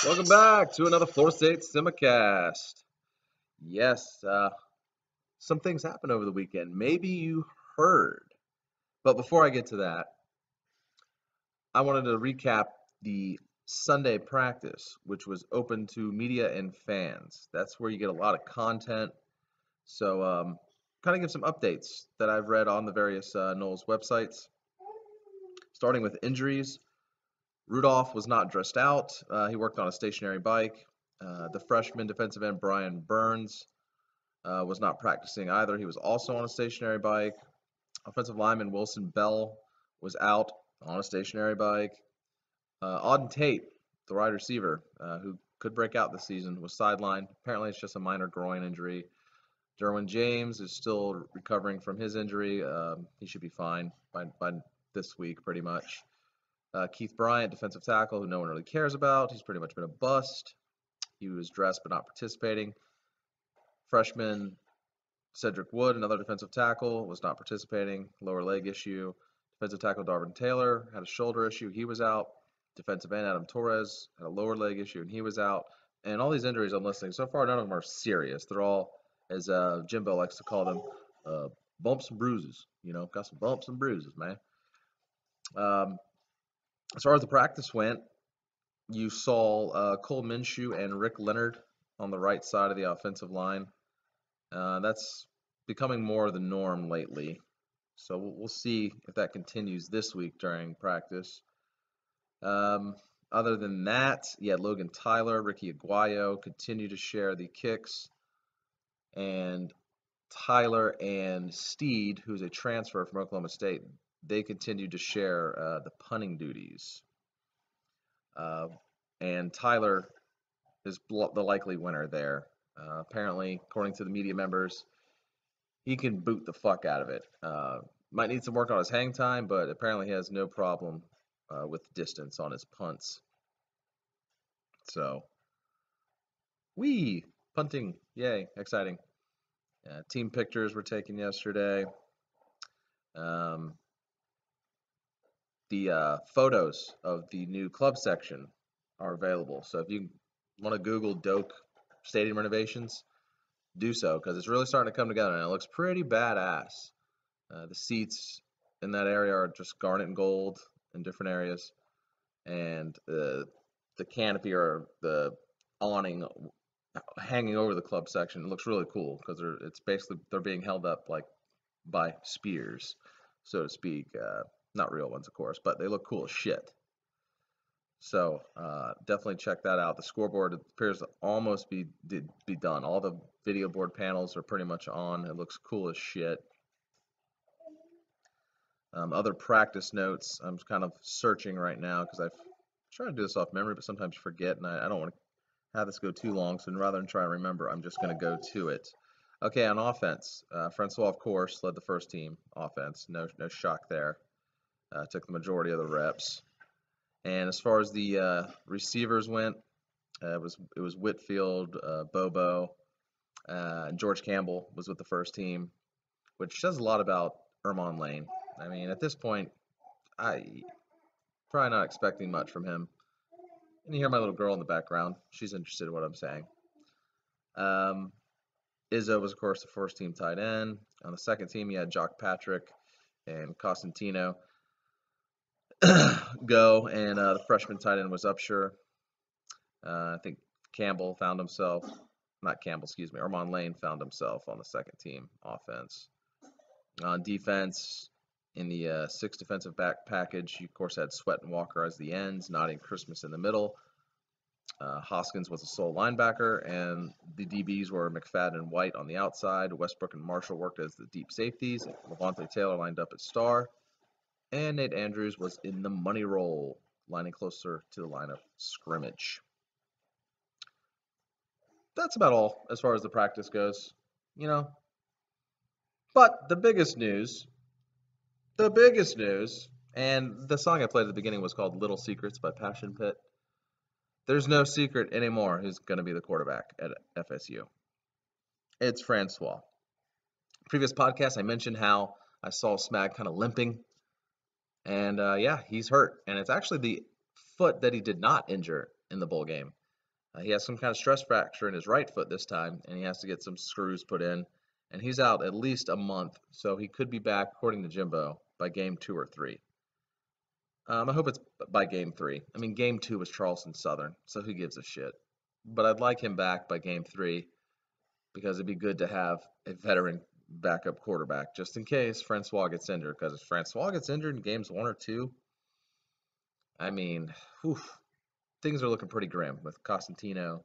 Welcome back to another Florida State Simicast. Yes, some things happened over the weekend. Maybe you heard. But before I get to that, I wanted to recap the Sunday practice, which was open to media and fans. That's where you get a lot of content. So, kind of give some updates that I've read on the various Knowles websites. Starting with injuries, Rudolph was not dressed out. He worked on a stationary bike. The freshman defensive end Brian Burns was not practicing either. He was also on a stationary bike. Offensive lineman Wilson Bell was out on a stationary bike. Auden Tate, the wide receiver, who could break out this season, was sidelined. Apparently, it's just a minor groin injury. Derwin James is still recovering from his injury. He should be fine by this week, pretty much. Keith Bryant, defensive tackle, who no one really cares about. He's pretty much been a bust. He was dressed but not participating. Freshman Cedric Wood, another defensive tackle, was not participating. Lower leg issue. Defensive tackle Darvin Taylor had a shoulder issue. He was out. Defensive end Adam Torres had a lower leg issue, and he was out. And all these injuries I'm listing, so far, none of them are serious. They're all, as Jimbo likes to call them, bumps and bruises. Got some bumps and bruises, man. As far as the practice went, you saw Cole Minshew and Rick Leonard on the right side of the offensive line. That's becoming more the norm lately. So we'll see if that continues this week during practice. Other than that, Logan Tyler, Ricky Aguayo continue to share the kicks. And Tyler and Steed, who's a transfer from Oklahoma State, they continue to share the punting duties. And Tyler is the likely winner there. Apparently, according to the media members, he can boot the fuck out of it. Might need some work on his hang time, but apparently he has no problem with distance on his punts. So, punting, yay, exciting. Team pictures were taken yesterday. The photos of the new club section are available. So if you want to Google Doak Stadium renovations, do so, because it's really starting to come together and it looks pretty badass. The seats in that area are just garnet and gold in different areas, and the canopy or the awning hanging over the club section, it looks really cool because they're being held up like by spears, so to speak. Not real ones, of course, but they look cool as shit. So definitely check that out. The scoreboard appears to almost be done. All the video board panels are pretty much on. It looks cool as shit. Other practice notes, I'm kind of searching right now because I've tried to do this off memory, but sometimes forget, and I don't want to have this go too long, so rather than try to remember, I'm just going to go to it. Okay, on offense, Francois, of course, led the first team offense. No shock there. Took the majority of the reps. And as far as the receivers went, it was Whitfield, Bobo, and George Campbell was with the first team, which says a lot about Ermon Lane. I mean, at this point, I probably not expecting much from him. And you hear my little girl in the background; she's interested in what I'm saying. Izzo was, of course, the first team tight end. On the second team, you had Jock Patrick and Costantino go, and the freshman tight end was Upshur. I think Ermon Lane found himself on the second team offense. On defense, in the six defensive back package, you of course had Sweat and Walker as the ends, Notting Christmas in the middle. Hoskins was the sole linebacker, and the DBs were McFadden and White on the outside. Westbrook and Marshall worked as the deep safeties. Levante Taylor lined up at star. And Nate Andrews was in the money roll, lining closer to the line of scrimmage. That's about all as far as the practice goes, But the biggest news, and the song I played at the beginning was called Little Secrets by Passion Pit. There's no secret anymore who's going to be the quarterback at FSU. It's Francois. Previous podcast, I mentioned how I saw Smag kind of limping. And he's hurt. And it's actually the foot that he did not injure in the bowl game. He has some kind of stress fracture in his right foot this time, and he has to get some screws put in. And he's out at least a month, so he could be back, according to Jimbo, by game 2 or 3. I hope it's by game 3. I mean, game 2 was Charleston Southern, so who gives a shit? But I'd like him back by game 3 because it'd be good to have a veteran backup quarterback just in case Francois gets injured. Because if Francois gets injured in games 1 or 2, I mean, whew, things are looking pretty grim with Costantino,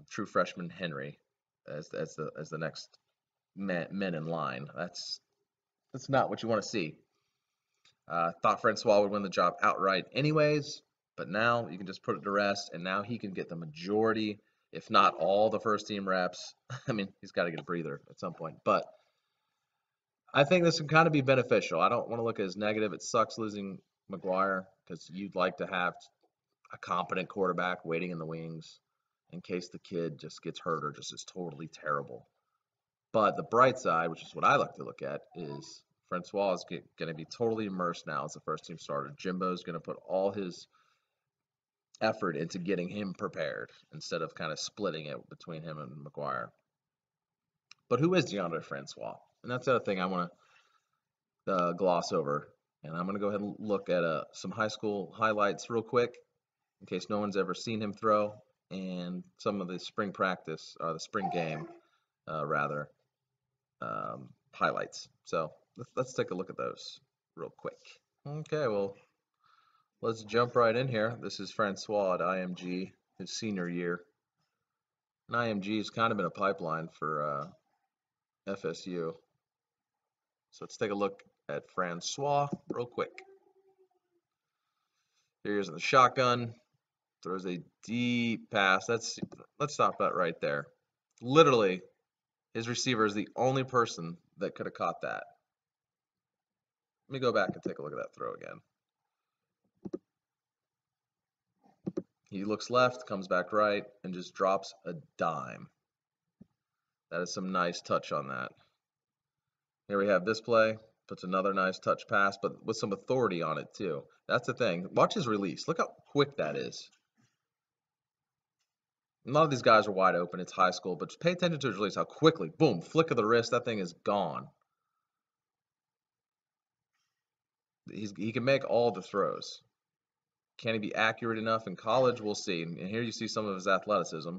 true freshman Henry as the next men in line. That's not what you want to see. Thought Francois would win the job outright anyways, but now you can just put it to rest, and now he can get the majority, if not all, the first team reps. I mean, he's got to get a breather at some point, but I think this can kind of be beneficial. I don't want to look at it as negative. It sucks losing McGuire because you'd like to have a competent quarterback waiting in the wings in case the kid just gets hurt or just is totally terrible. But the bright side, which is what I like to look at, is Francois is going to be totally immersed now as the first team starter. Jimbo's going to put all his effort into getting him prepared instead of kind of splitting it between him and McGuire. But who is Deondre Francois? And that's the other thing I want to gloss over. And I'm going to go ahead and look at some high school highlights real quick in case no one's ever seen him throw, and some of the spring practice, or the spring game, rather, highlights. So let's take a look at those real quick. Okay, well, let's jump right in here. This is Francois at IMG, his senior year. And IMG has kind of been a pipeline for FSU. So let's take a look at Francois real quick. Here he is in the shotgun. Throws a deep pass. Let's stop that right there. Literally, his receiver is the only person that could have caught that. Let me go back and take a look at that throw again. He looks left, comes back right, and just drops a dime. That is some nice touch on that. Here we have this play. Puts another nice touch pass, but with some authority on it too. That's the thing. Watch his release. Look how quick that is. A lot of these guys are wide open. It's high school, but just pay attention to his release. How quickly, boom, flick of the wrist, that thing is gone. He can make all the throws. Can he be accurate enough in college? We'll see. And here you see some of his athleticism.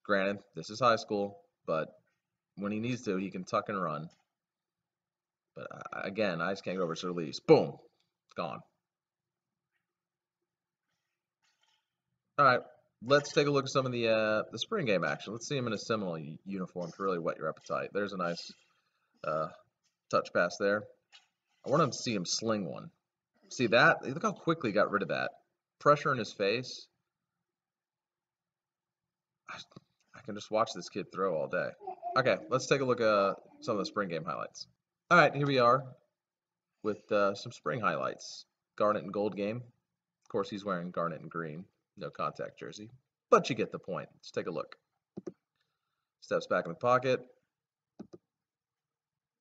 Granted, this is high school, but when he needs to, he can tuck and run. But again, I just can't go over his release. Boom, it's gone. All right, let's take a look at some of the spring game action. Let's see him in a Seminole uniform to really whet your appetite. There's a nice touch pass there. I want him to see him sling one. See that? Look how quickly he got rid of that. Pressure in his face. I can just watch this kid throw all day. Okay, let's take a look at some of the spring game highlights. All right, here we are with some spring highlights. Garnet and gold game. Of course, he's wearing garnet and green. No contact jersey. But you get the point. Let's take a look. Steps back in the pocket.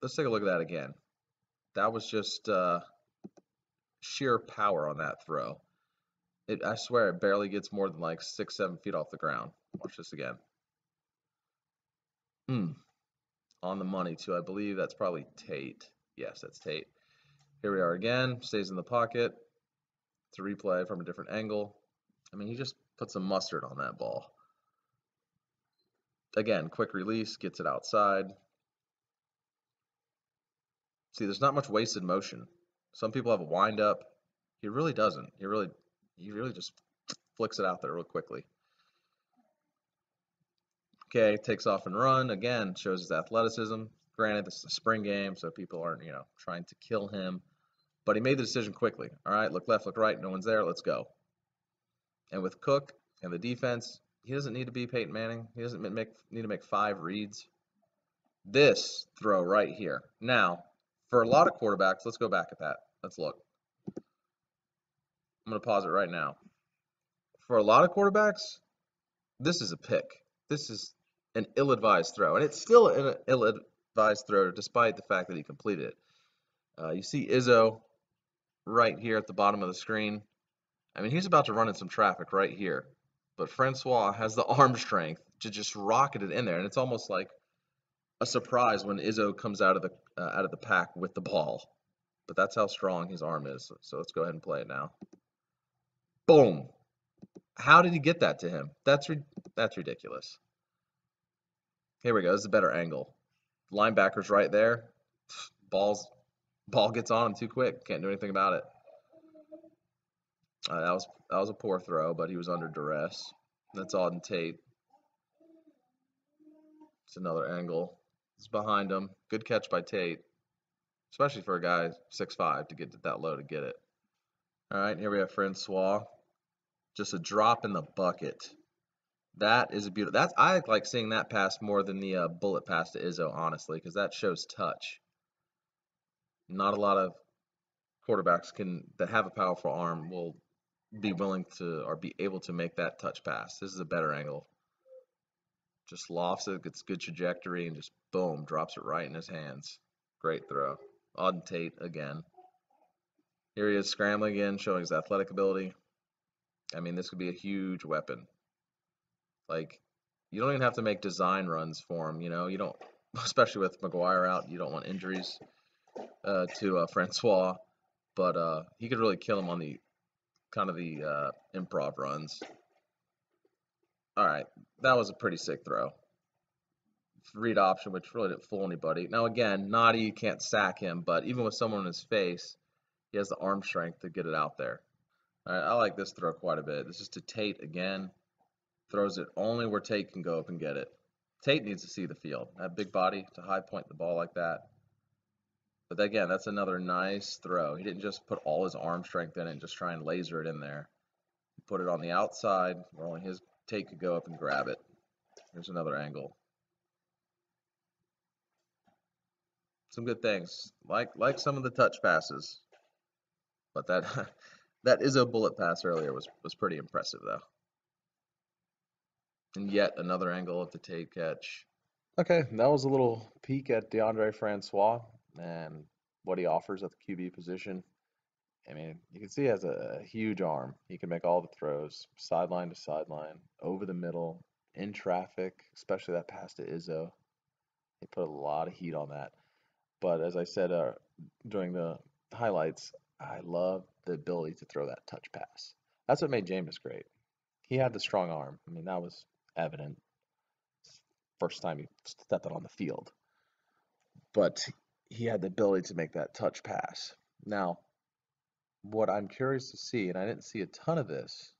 Let's take a look at that again. That was just sheer power on that throw. I swear it barely gets more than like 6-7 feet off the ground. Watch this again. On the money too. I believe that's probably Tate. Yes, that's Tate. Here we are again. Stays in the pocket. It's a replay from a different angle. I mean, he just put some mustard on that ball. Again, quick release, gets it outside. See, there's not much wasted motion. Some people have a wind up. He really doesn't. He really just flicks it out there real quickly. Okay, takes off and run. Again, shows his athleticism. Granted, this is a spring game, so people aren't, trying to kill him. But he made the decision quickly. All right, look left, look right. No one's there. Let's go. And with Cook and the defense, he doesn't need to be Peyton Manning. He doesn't need to make 5 reads. This throw right here. Now, for a lot of quarterbacks, let's go back at that. Let's look. I'm going to pause it right now. For a lot of quarterbacks, this is a pick. This is an ill-advised throw. And it's still an ill-advised throw despite the fact that he completed it. You see Izzo right here at the bottom of the screen. I mean, he's about to run in some traffic right here. but Francois has the arm strength to just rocket it in there, and it's almost like a surprise when Izzo comes out of the pack with the ball. But that's how strong his arm is. So let's go ahead and play it now. Boom! How did he get that to him? That's ridiculous. Here we go. This is a better angle. Linebacker's right there. Ball gets on him too quick. Can't do anything about it. That was a poor throw, but he was under duress. That's Auden Tate. It's another angle. It's behind him. Good catch by Tate, especially for a guy 6'5" to get that low to get it. All right, here we have Francois. Just a drop in the bucket. That is a beautiful. I like seeing that pass more than the bullet pass to Izzo, honestly, because that shows touch. Not a lot of quarterbacks that have a powerful arm will be willing to or be able to make that touch pass. This is a better angle. Just lofts it, gets good trajectory, and just boom, drops it right in his hands. Great throw. Auden Tate again. Here he is scrambling again, showing his athletic ability. I mean, this could be a huge weapon. Like, you don't even have to make design runs for him, you know. You don't, especially with McGuire out, you don't want injuries to Francois. But he could really kill him on the kind of the improv runs. All right, that was a pretty sick throw. Read option, which really didn't fool anybody. Now again, Noddy can't sack him, but even with someone in his face, he has the arm strength to get it out there. All right, I like this throw quite a bit. This is to Tate again. Throws it only where Tate can go up and get it. Tate needs to see the field. That big body to high point the ball like that. But again, that's another nice throw. He didn't just put all his arm strength in it and just try and laser it in there. He put it on the outside where only his Tate could go up and grab it. Here's another angle. Some good things, like some of the touch passes. But that that Izzo bullet pass earlier was pretty impressive though. And yet another angle of the Tate catch. Okay, that was a little peek at Deondre Francois and what he offers at the QB position. I mean, you can see he has a huge arm. He can make all the throws, sideline to sideline, over the middle, in traffic, especially that pass to Izzo. He put a lot of heat on that. But as I said during the highlights, I love the ability to throw that touch pass. That's what made Jameis great. He had the strong arm. I mean, that was evident first time he stepped out on the field. But he had the ability to make that touch pass. Now, what I'm curious to see, and I didn't see a ton of this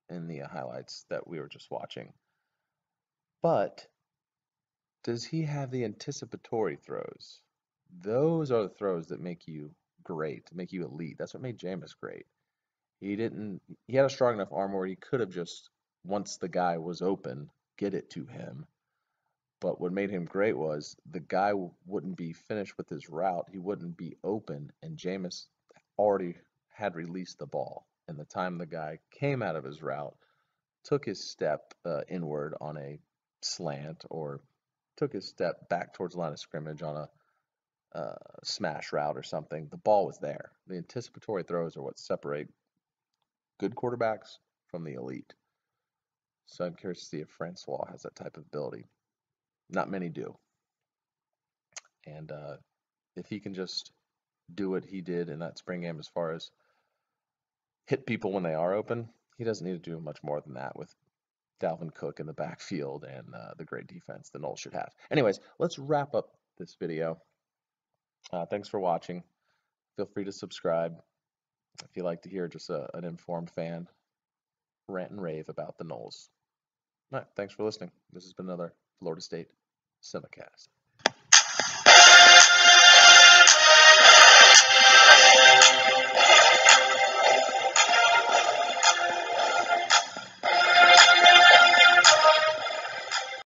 in the highlights that we were just watching, but does he have the anticipatory throws? Those are the throws that make you great, make you elite. That's what made Jameis great. He had a strong enough arm where he could have just, once the guy was open, get it to him. But what made him great was the guy wouldn't be finished with his route. He wouldn't be open, and Jameis already had released the ball. And the time the guy came out of his route, took his step inward on a slant, or took his step back towards the line of scrimmage on a smash route or something, the ball was there. The anticipatory throws are what separate good quarterbacks from the elite. So I'm curious to see if Francois has that type of ability. Not many do. And if he can just do what he did in that spring game as far as hit people when they are open, he doesn't need to do much more than that with Dalvin Cook in the backfield and the great defense the Knowles should have. Anyways, let's wrap up this video. Thanks for watching. Feel free to subscribe if you like to hear just an informed fan rant and rave about the Knowles. All right, thanks for listening. This has been another Florida State Simacast.